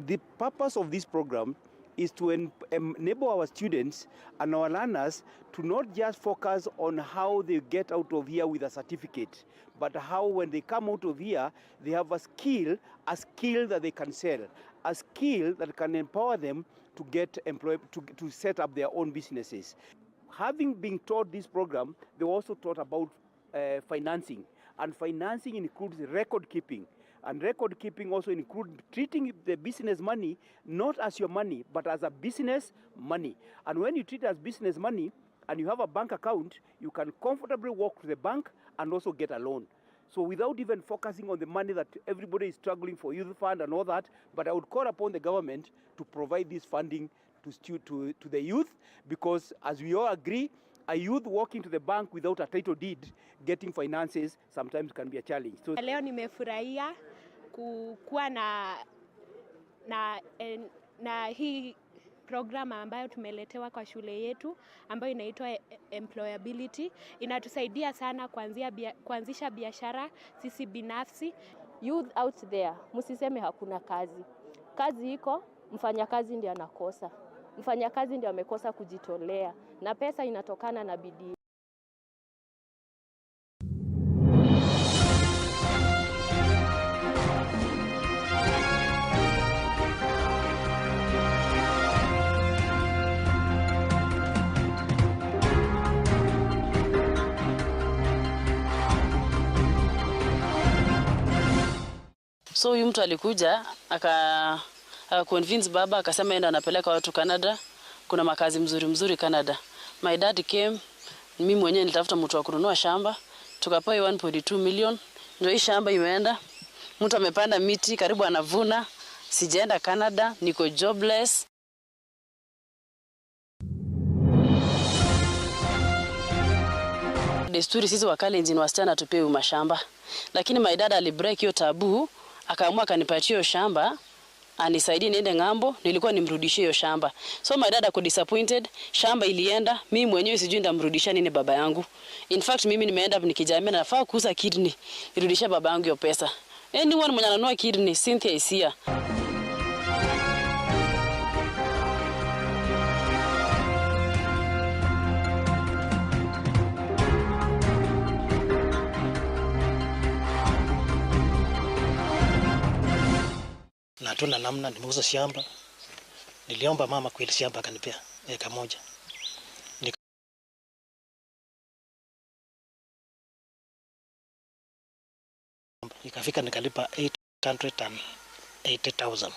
The purpose of this program is to enable our students and our learners to not just focus on how they get out of here with a certificate, but how when they come out of here, they have a skill that they can sell, a skill that can empower them to get employed, to set up their own businesses. Having been taught this program, they also taught about financing, and financing includes record keeping. And record keeping also includes treating the business money not as your money, but as a business money. And when you treat it as business money and you have a bank account, you can comfortably walk to the bank and also get a loan. So without even focusing on the money that everybody is struggling for, youth fund and all that, but I would call upon the government to provide this funding to the youth, because as we all agree, a youth walking to the bank without a title deed, getting finances sometimes can be a challenge. So leo nimefurahia kuwa na hii program ambayo tumeletewa kwa shule yetu ambayo inaitwa employability. Inatusaidia sana kuanzisha biashara sisi binafsi. Youth out there, msiseme hakuna kazi. Kazi iko, mfanyakazi ndiye anakosa. Mfanyakazi ndiye amekosa kujitolea, na pesa inatokana na bidii. So huyu mtu alikuja convince baba, akasema enda anapeleka watu Canada, kuna makazi mzuri Canada. My dad came, mimi mwenyewe nilitafuta mtu wa kununua shamba, tukapewa 1.2 million. Ndio hii shamba imeenda. Mtu amepanda miti, karibu anavuna. Sijaenda Canada, niko jobless. Desturi sisi Wakalenjin wasichana tupewe mashamba. Lakini my dad alibreak hiyo tabu, akaamua akanipatia hiyo shamba, anisaidie niende ng'ambo, nilikuwa nimrudishie hiyo shamba. So my dad ako disappointed, shamba ilienda, mimi mwenyewe sijui ndamrudisha nini baba yangu. In fact mimi nimeenda nikijamia nafaa kuuza kidney, nirudishe baba yangu hiyo pesa. Anyone mwenye ananunua kidney, Cynthia is here. Na hatuna namna, nimeuza shamba. Niliomba mama kweli shamba akanipea eka moja. Ikafika nikalipa 880,000.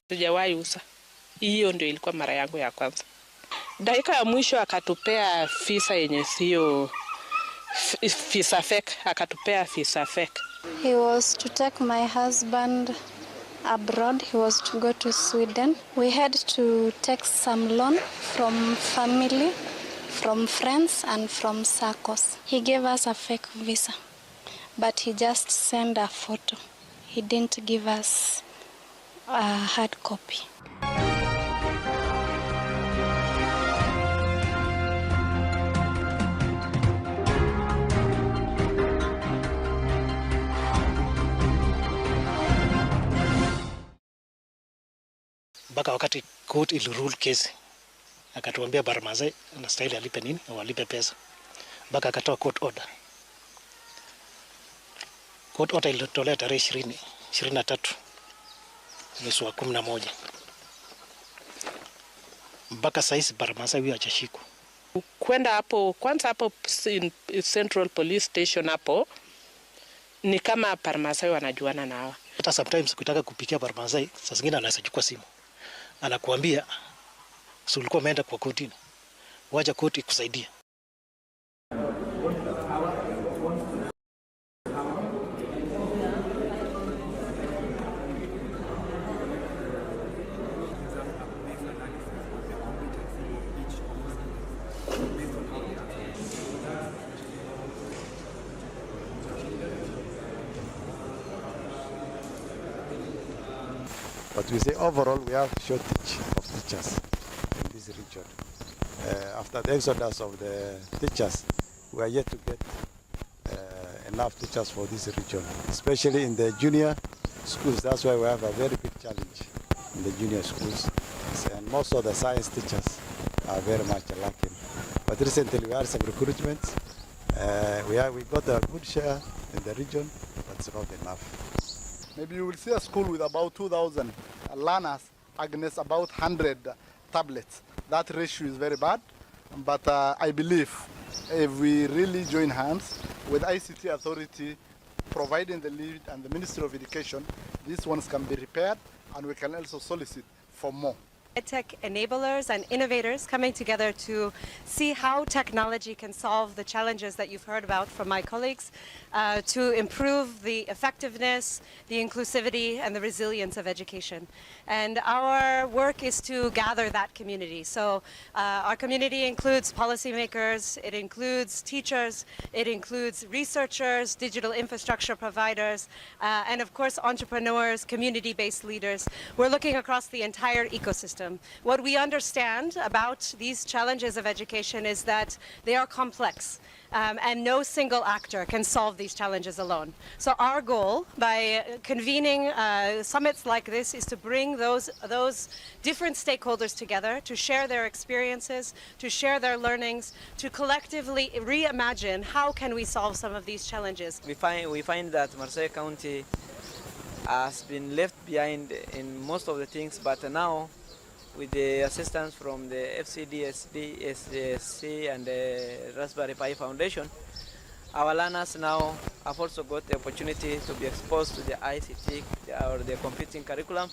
Sijawahi uza. Hiyo ndio ilikuwa mara yangu ya kwanza. Dakika ya mwisho akatupea visa yenye sio visa fake, akatupea visa fake. He was to take my husband abroad. He was to go to Sweden. We had to take some loan from family, from friends and from circles. He gave us a fake visa, but he just sent a photo. He didn't give us a hard copy. Mpaka wakati court ilirule case, akatuambia Barmaze anastahili alipe nini au alipe pesa. Mpaka akatoa court order. Court order ilitolewa tarehe 23 mwezi wa 11. Mpaka saizi Barmaze huyo hajashikwa. Kwenda hapo kwanza hapo Central Police Station hapo ni kama Barmaze wanajuana nao. Hata sometimes ukitaka kupikia Barmaze, saa zingine anaweza chukua simu. Anakuambia si ulikuwa umeenda kwa kotini, wacha koti kusaidia. But we say overall we have shortage of teachers in this region. after the exodus of the teachers, we are yet to get enough teachers for this region, especially in the junior schools. That's why we have a very big challenge in the junior schools. And most of the science teachers are very much lacking. But recently we had some recruitments. We got a good share in the region, but it's not enough. Maybe you will see a school with about 2,000 learners against about 100 tablets. That ratio is very bad, but I believe if we really join hands with ICT Authority providing the lead and the Ministry of Education, these ones can be repaired, and we can also solicit for more. EdTech enablers and innovators coming together to see how technology can solve the challenges that you've heard about from my colleagues to improve the effectiveness, the inclusivity, and the resilience of education. And our work is to gather that community. So our community includes policymakers, it includes teachers, it includes researchers, digital infrastructure providers, and of course entrepreneurs, community-based leaders. We're looking across the entire ecosystem. What we understand about these challenges of education is that they are complex, and no single actor can solve these challenges alone. So our goal by convening summits like this is to bring those different stakeholders together to share their experiences, to share their learnings, to collectively reimagine how can we solve some of these challenges. We find that Marseille County has been left behind in most of the things, but now with the assistance from the FCDSD, SDSC and the Raspberry Pi Foundation, our learners now have also got the opportunity to be exposed to the ICT or the computing curriculum.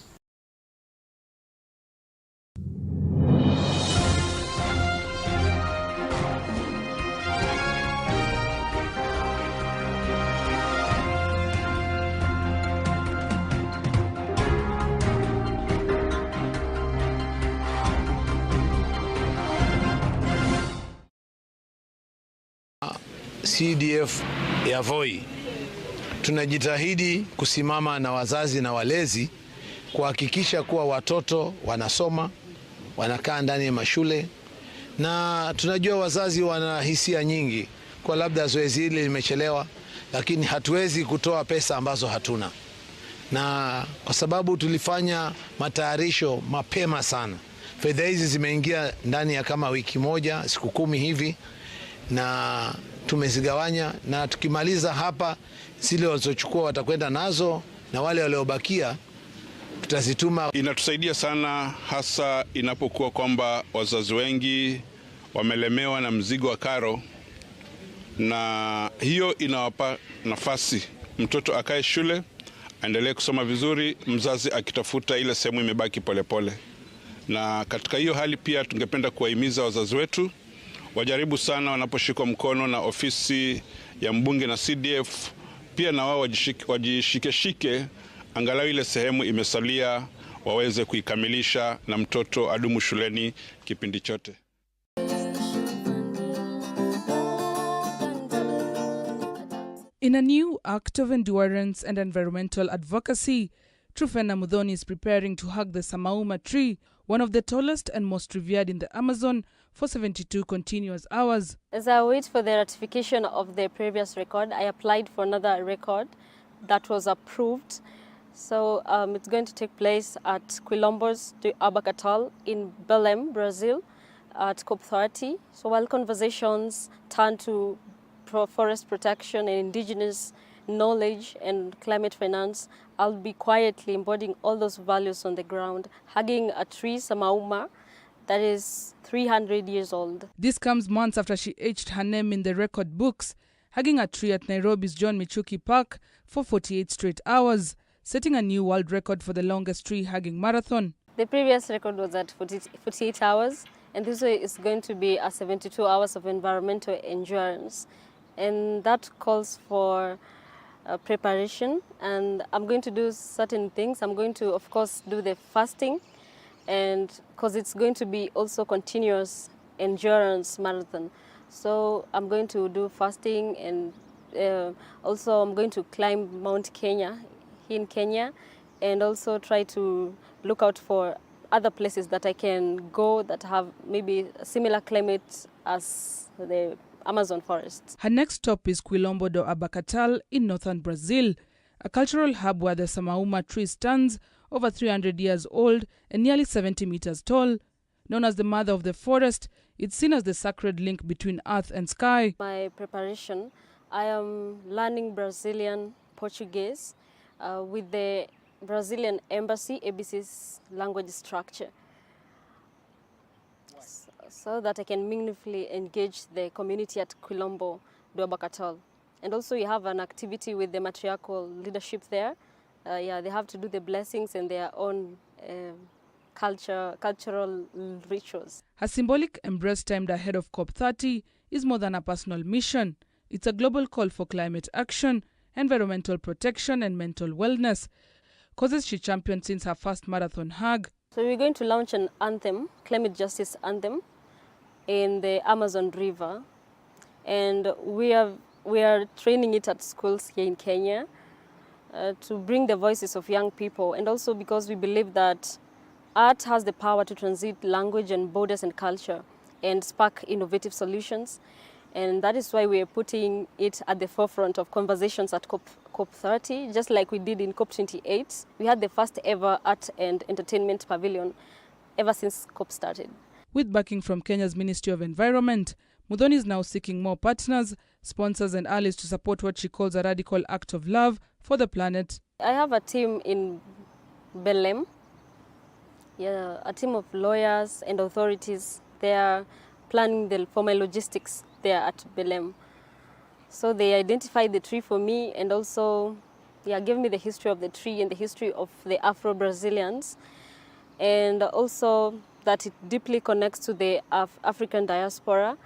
CDF ya Voi tunajitahidi kusimama na wazazi na walezi kuhakikisha kuwa watoto wanasoma, wanakaa ndani ya mashule, na tunajua wazazi wana hisia nyingi kwa labda zoezi hili limechelewa, lakini hatuwezi kutoa pesa ambazo hatuna, na kwa sababu tulifanya matayarisho mapema sana, fedha hizi zimeingia ndani ya kama wiki moja, siku 10 hivi, na tumezigawanya, na tukimaliza hapa zile walizochukua watakwenda nazo, na wale waliobakia tutazituma. Inatusaidia sana, hasa inapokuwa kwamba wazazi wengi wamelemewa na mzigo wa karo, na hiyo inawapa nafasi mtoto akae shule aendelee kusoma vizuri, mzazi akitafuta ile sehemu imebaki polepole. Na katika hiyo hali pia tungependa kuwahimiza wazazi wetu wajaribu sana wanaposhikwa mkono na ofisi ya mbunge na CDF, pia na wao wajishike angalau ile sehemu imesalia waweze kuikamilisha na mtoto adumu shuleni kipindi chote. In a new act of endurance and environmental advocacy, Trufena Muthoni is preparing to hug the Samauma tree, one of the tallest and most revered in the Amazon, for 72 continuous hours. As I wait for the ratification of the previous record, I applied for another record that was approved. So it's going to take place at Quilombos de Abacatal in Belém, Brazil, at COP30. So while conversations turn to forest protection and indigenous knowledge and climate finance, I'll be quietly embodying all those values on the ground, hugging a tree, Samauma, that is 300 years old. This comes months after she etched her name in the record books, hugging a tree at Nairobi's John Michuki Park for 48 straight hours, setting a new world record for the longest tree hugging marathon. The previous record was at 48 hours, and this is going to be 72 hours of environmental endurance. And that calls for preparation, and I'm going to do certain things. I'm going to, of course, do the fasting, and because it's going to be also continuous endurance marathon. So I'm going to do fasting, and also I'm going to climb Mount Kenya in Kenya, and also try to look out for other places that I can go that have maybe a similar climate as the Amazon forests. Her next stop is Quilombo do Abacatal in northern Brazil, a cultural hub where the Samauma tree stands, over 300 years old and nearly 70 meters tall. Known as the mother of the forest, it's seen as the sacred link between earth and sky. My preparation, I am learning Brazilian Portuguese with the Brazilian Embassy, ABC's language structure, so that I can meaningfully engage the community at Quilombo do Abacatal. And also we have an activity with the matriarchal leadership there. They have to do the blessings and their own cultural rituals. Her symbolic embrace timed ahead of COP30 is more than a personal mission. It's a global call for climate action, environmental protection and mental wellness, causes she championed since her first marathon hug. So we're going to launch an anthem, climate justice anthem, in the Amazon River, and we are training it at schools here in Kenya to bring the voices of young people, and also because we believe that art has the power to transit language and borders and culture and spark innovative solutions. And that is why we are putting it at the forefront of conversations at COP30, just like we did in COP28. We had the first ever art and entertainment pavilion ever since COP started. With backing from Kenya's Ministry of Environment, Muthoni is now seeking more partners, sponsors and allies to support what she calls a radical act of love for the planet. I have a team in Belem. A team of lawyers and authorities. They are planning for my logistics there at Belem. So they identified the tree for me, and also gave me the history of the tree and the history of the Afro-Brazilians, and also that it deeply connects to the African diaspora,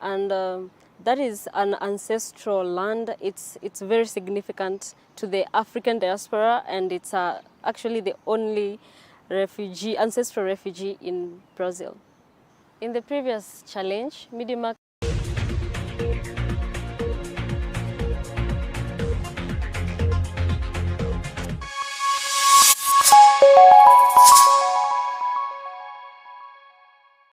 and that is an ancestral land. It's very significant to the African diaspora, and it's actually the only ancestral refugee in Brazil. In the previous challenge, Midimak